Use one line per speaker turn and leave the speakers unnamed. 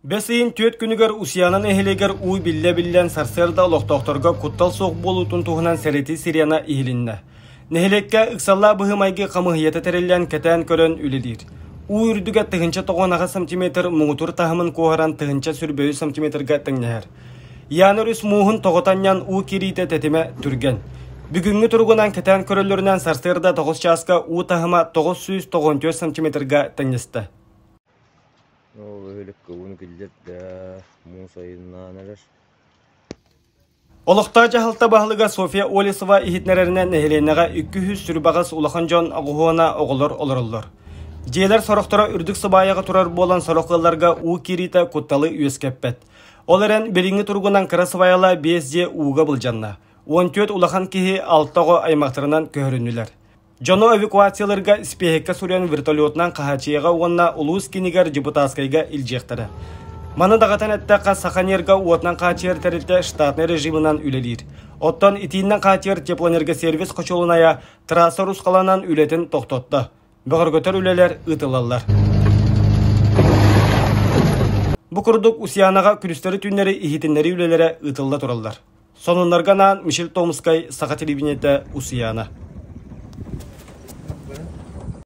Бесейін төт күнігер усиянын эхелегер уй билле-биллен сарсерда олықтоқторға куттал соқ болутун туғынан сәрети сирияна ихилинне. Нехелекке ықсалла бұхымайги қамығыйеті тәрелен кәтән көрін үледір. Уй үрдіге тығынча 9 сантиметр мұғытур тахымын коғаран тығынча сүрбөй сантиметрға тіңнәр. Яныр үс мұғын тоғытаннан уй керейті тәтіме түрген. Бүгінгі тұрғынан кәтән көрілерінен сарсерда 9 часқа уй тахыма 994 сантиметрға тіңнесті. Олықта жағылта бағылыға София Олесова ихитнерерінен нәхеленеға 200 сүрбағыз улахан жон ағуғуына оғылыр олырылыр. Жейлер сорықтыра үрдік сыбаяғы тұрар болан сорықыларға у керейті құтталы үйескеппет. Оларен біріңі тұрғынан қыра сыбаяла 5 же уға бұлжанна. 14 улахан кеге 6 аймақтарынан көрінілер. Жоно эвакуацияларга спехекке сурен вертолетнан қағачиеға онна улус кенегер депутатскайга илжектірі. Маны дағатан әттіға Саханерга уотнан қағачиер тәрілді штатный режимінан үлелер. Оттан итиннен қағачиер теплонерге сервис қочолыная трасса русқаланан үлетін тоқтотты. Бұғыргөтер үлелер ұтылалар. Бұқырдық Усиянаға күрістері түннері ихетінлері үлелері ұтылда тұралар. Сонынларға нан Мишель Томскай Саха телевидениеті Усияна.